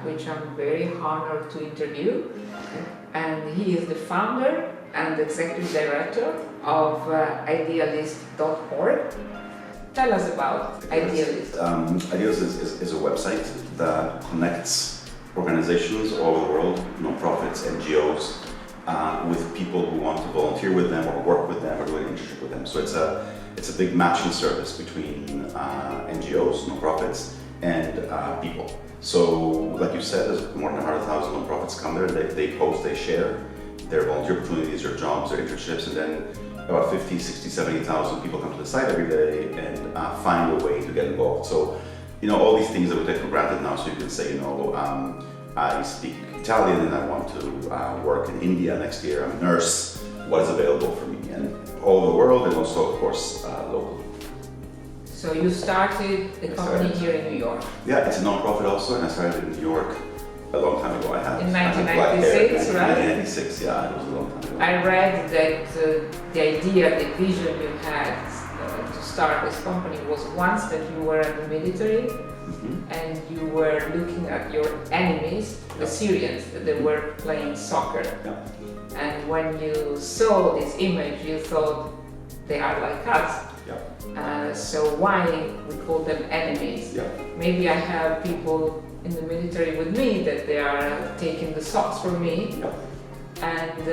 which I'm very honored to interview. And he is the founder and executive director of Idealist.org. Tell us about Idealist. Idealist is a website that connects organizations all over the world, nonprofits, NGOs, with people who want to volunteer with them or work with them or do an internship with them. So it's a big matching service between NGOs, nonprofits, and people. So, like you said, there's more than 100,000 nonprofits come there. They post, they share their volunteer opportunities, their jobs, their internships, and then about 50, 60, 70,000 people come to the site every day and find a way to get involved. So, all these things that we take for granted now. So you can say, I speak Italian and I want to work in India next year. I'm a nurse. What is available for me? And all over the world, and also, of course, locally. So you started the company here in New York? Yeah, it's a non-profit also, and I started in New York a long time ago. In 1996, right? 1996, yeah, it was a long time ago. I read that the idea, the vision you had to start this company was once that you were in the military and you were looking at your enemies, the Syrians, that they were playing soccer. Yeah. And when you saw this image, you thought they are like us. Yeah. So why we call them enemies? Yeah. Maybe I have people in the military with me that they are taking the socks from me. Yeah. And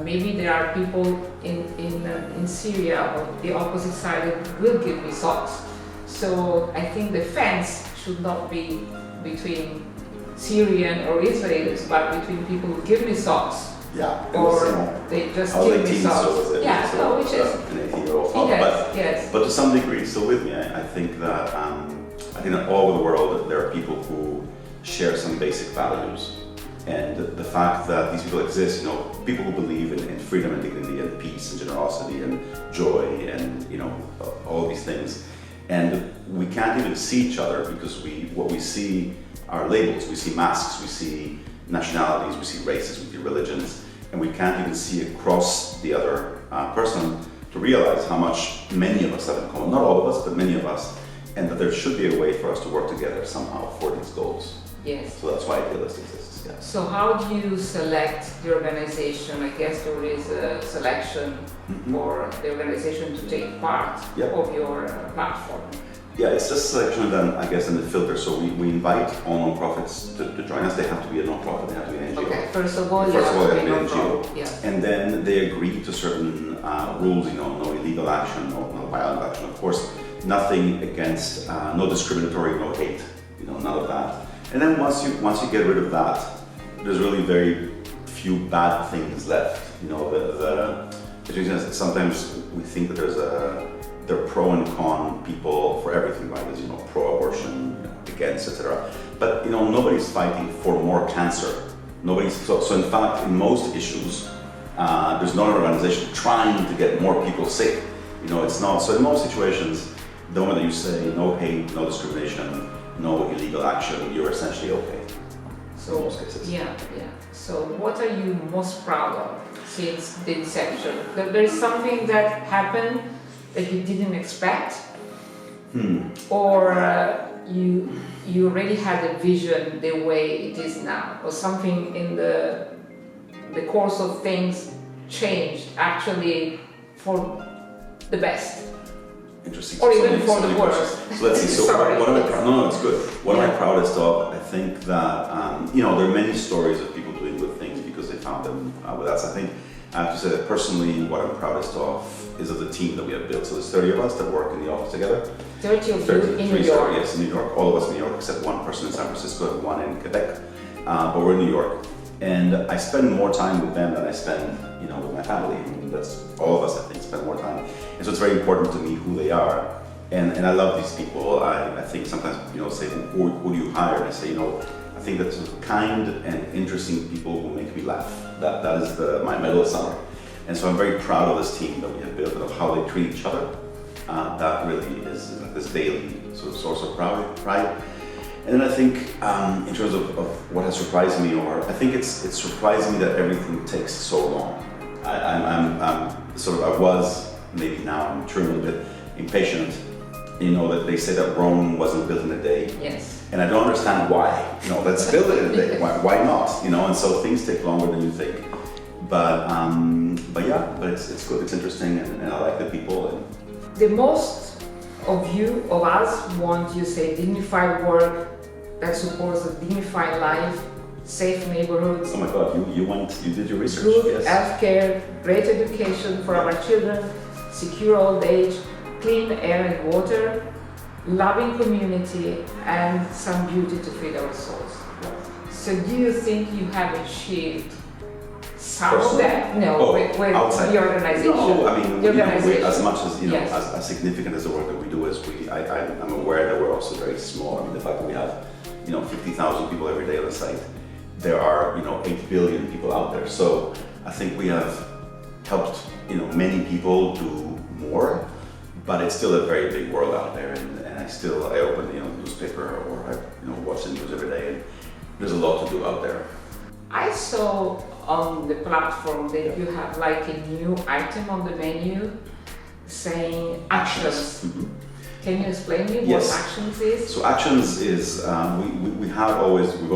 maybe there are people in Syria on the opposite side that will give me socks. So I think the fence should not be between Syrian or Israelis, but between people who give me socks. Yeah. Or they just give me socks. Yeah, so which is an 18-year-old father. Yes. But to some degree, still with me, I think that all over the world there are people who share some basic values. And the fact that these people exist, people who believe in freedom and dignity and peace and generosity and joy and all these things. And we can't even see each other because what we see are labels. We see masks, we see nationalities, we see races, we see religions, and we can't even see across the other person to realize how much many of us have in common. Not all of us, but many of us, and that there should be a way for us to work together somehow for these goals. Yes. So that's why Idealist exists. Yeah. So how do you select the organization? I guess there is a selection for the organization to take part of your platform. Yeah, it's just selection done, I guess, in the filter. So we invite all nonprofits to join us. They have to be a nonprofit, they have to be an NGO. Okay, first of all, they have to be an NGO. Yeah. And then they agree to certain rules, no illegal action, no violent action, of course, nothing against, no discriminatory, no hate, none of that. And then once you get rid of that, there's really very few bad things left. Sometimes we think that there are pro and con people for everything, right? There's pro-abortion, against, etc. But nobody's fighting for more cancer. So in fact, in most issues, there's not an organization trying to get more people sick. It's not. So in most situations, the moment that you say no hate, no discrimination, no illegal action, you're essentially okay. So, in most cases. Yeah. So what are you most proud of since the inception? There is something that happened that you didn't expect? Or you already had a vision the way it is now? Or something in the course of things changed actually for the best? Interesting. Or even for the worst. So let's see. So Sorry. what am I proud? No, it's good. What am I proudest of? I think that there are many stories of people doing good things because they found them with us. I think I have to say that personally, what I'm proudest of is of the team that we have built. So there's 30 of us that work in the office together. 30 of you in New York? Yes, in New York. All of us in New York, except one person in San Francisco and one in Quebec. But we're in New York. And I spend more time with them than I spend, with my family. I mean, that's all of us, I think, spend more time. And so it's very important to me who they are. And I love these people. I think sometimes, say, who do you hire? And I say, I think that kind and interesting people who make me laugh. That is my medal of summer. And so I'm very proud of this team that we have built and of how they treat each other. That really is like this daily sort of source of pride. And then I think in terms of what has surprised me, or I think it's surprised me that everything takes so long. I was, maybe now I'm maturing a little bit, impatient. That they say that Rome wasn't built in a day. Yes. and I don't understand why. Let's build it in a day. Why not? And so things take longer than you think. But it's good. It's interesting, and I like the people. And the most of us want, you say, dignified work that supports a dignified life, safe neighborhoods. Oh my God, you did your research. Good yes. healthcare, great education for our children, secure old age, clean air and water, loving community, and some beauty to feed our souls. So do you think you have achieved some of that? No, with outside. the organization. No, I mean, the organization. as much as Yes. as significant as the work that we do is, I'm aware that we're also very small. I mean, the fact that we have 50,000 people every day on the site, there are 8 billion people out there. So I think we have helped many people do more, but it's still a very big world out there. And I open the newspaper, or I watch the news every day, and there's a lot to do out there. I saw on the platform that you have like a new item on the menu saying actions. Mm-hmm. Can you explain me Yes. what actions is? So actions is we've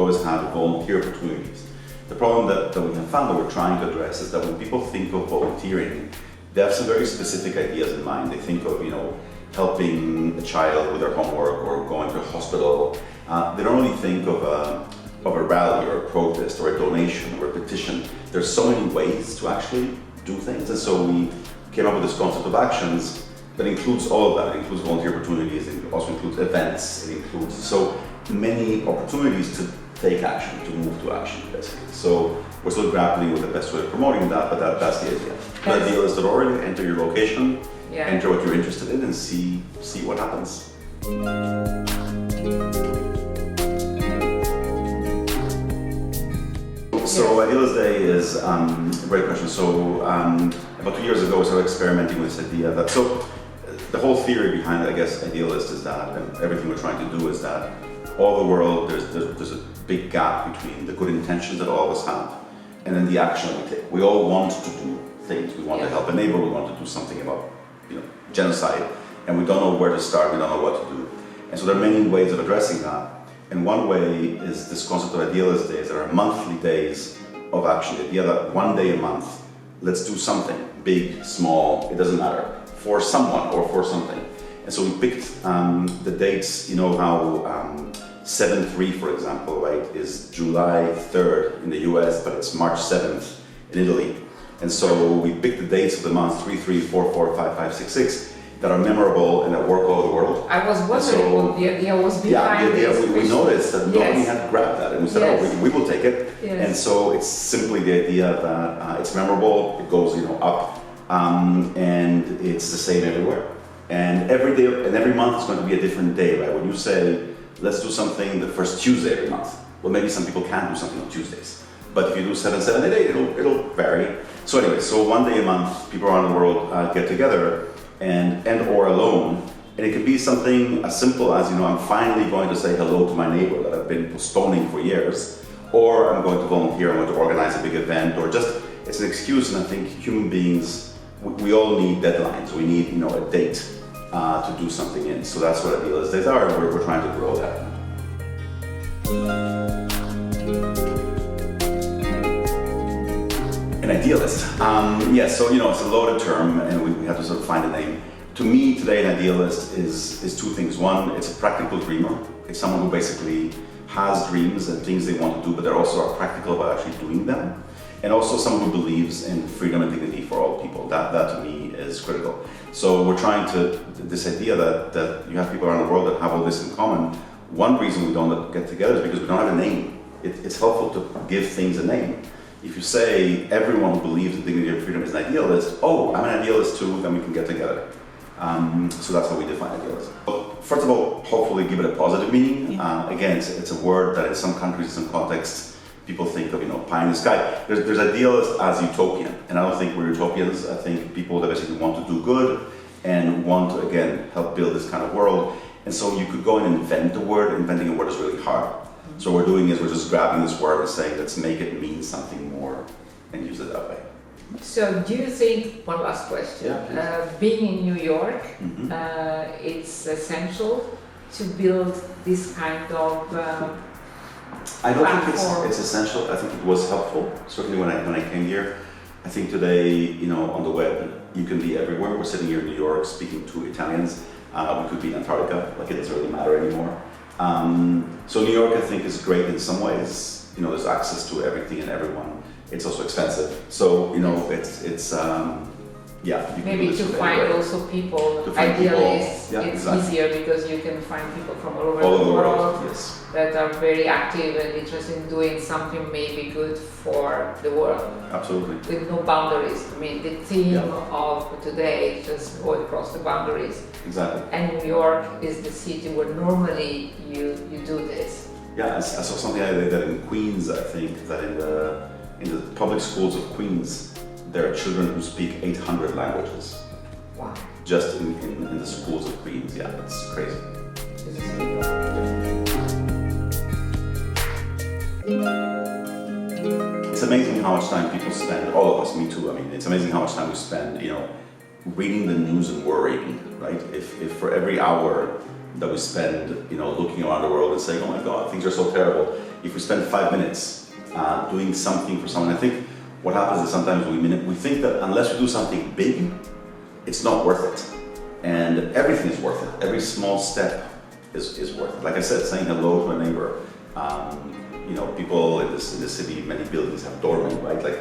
always had volunteer opportunities. The problem that we have found that we're trying to address is that when people think of volunteering, they have some very specific ideas in mind. They think of helping a child with their homework or going to a hospital. They don't really think of a rally or a protest or a donation or a petition. There's so many ways to actually do things, and so we came up with this concept of actions that includes all of that. It includes volunteer opportunities, it also includes events, it includes so many opportunities to take action, to move to action, basically. So we're still grappling with the best way of promoting that, but that's the idea. The Idealist.org, enter your location, enter what you're interested in, and see what happens. So Idealist Day is a great question. So about 2 years ago, I started experimenting with this idea that the whole theory behind, I guess, Idealist is that, and everything we're trying to do is that all the world, there's a big gap between the good intentions that all of us have and then the action that we take. We all want to do things. We want to help a neighbor. We want to do something about genocide, and we don't know where to start. We don't know what to do. And so there are many ways of addressing that. And one way is this concept of Idealist Days. There are monthly days of action. The idea that one day a month, let's do something, big, small, it doesn't matter, for someone or for something. And so we picked the dates, how 7/3, for example, right, is July 3rd in the US, but it's March 7th in Italy. And so we picked the dates of the months 3, 3, 4, 4, 5, 5, 6, 6 that are memorable and that work all over the world. I was wondering what the idea was behind this. We noticed that nobody had grabbed that, and we said, we will take it. Yes. And so it's simply the idea that it's memorable, it goes up, and it's the same everywhere. And every day and every month is going to be a different day, right? When you say, let's do something the first Tuesday every month, well, maybe some people can't do something on Tuesdays. But if you do 7, 7, 8, 8, it'll vary. So anyway, so one day a month, people around the world get together and or alone, and it can be something as simple as I'm finally going to say hello to my neighbor that I've been postponing for years, or I'm going to volunteer, I'm going to organize a big event, or just it's an excuse. And I think human beings, we all need deadlines. We need a date to do something in. So that's what Idealist Days are, and we're trying to grow that. An idealist. So it's a loaded term, and we have to sort of find a name. To me, today, an idealist is two things. One, it's a practical dreamer. It's someone who basically has dreams and things they want to do, but they're also practical about actually doing them. And also someone who believes in freedom and dignity for all people. That to me is critical. So we're trying to, this idea that you have people around the world that have all this in common. One reason we don't get together is because we don't have a name. It's helpful to give things a name. If you say everyone who believes in dignity and freedom is an idealist, I'm an idealist too, then we can get together. So that's how we define idealism. But first of all, hopefully give it a positive meaning. Again, it's a word that in some countries, in some contexts, people think of, pie in the sky. There's idealist as utopian, and I don't think we're utopians. I think people that basically want to do good and want to, again, help build this kind of world. And so you could go and invent a word. Inventing a word is really hard. So what we're doing is we're just grabbing this word and saying, let's make it mean something more and use it that way. So do you think, one last question, being in New York, it's essential to build this kind of I don't think platform? it's essential. I think it was helpful. Certainly when I came here. I think today, on the web, you can be everywhere. We're sitting here in New York speaking to Italians. We could be in Antarctica. Like, it doesn't really matter anymore. So New York, I think, is great in some ways. There's access to everything and everyone. It's also expensive. So, it's yeah. You can Maybe do this to from find anywhere. also people, To find people, idealists, yeah, it's exactly. easier because you can find people from all over All the over the world world, yes. that are very active and interested in doing something maybe good for the world Absolutely. with no boundaries. I mean, the theme Yeah. of today is just go across the boundaries. Exactly. And New York is the city where normally you do this. Yeah, I saw something that in Queens, I think, that in the public schools of Queens, there are children who speak 800 languages. Wow. Just in the schools of Queens. Yeah, it's crazy. This is New York. It's amazing how much time people spend, all of us, me too, I mean, it's amazing how much time we spend, reading the news and worrying, right? If for every hour that we spend, looking around the world and saying, oh my God, things are so terrible, if we spend 5 minutes doing something for someone, I think what happens is sometimes we think that unless we do something big, it's not worth it. And everything is worth it. Every small step is worth it. Like I said, saying hello to a neighbor. People in the city, many buildings have doormen, right? Like,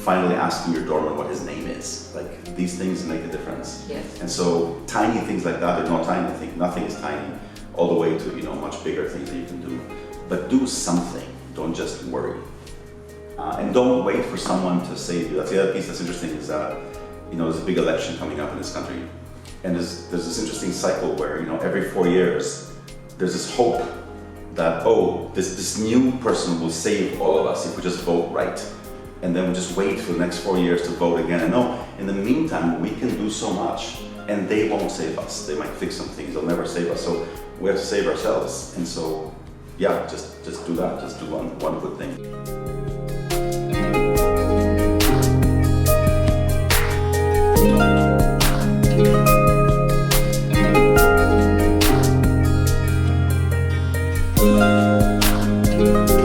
finally asking your doorman what his name is. Like, these things make a difference. Yes. And so tiny things like that, they're not tiny. I think nothing is tiny, all the way to much bigger things that you can do. But do something. Don't just worry. And don't wait for someone to save you. That's the other piece that's interesting is that, there's a big election coming up in this country. And there's this interesting cycle where, every 4 years, there's this hope that, this new person will save all of us if we just vote right. And then we just wait for the next 4 years to vote again. And no, in the meantime, we can do so much and they won't save us. They might fix some things, they'll never save us. So we have to save ourselves. And so, yeah, just do that. Just do one good thing. Thank you.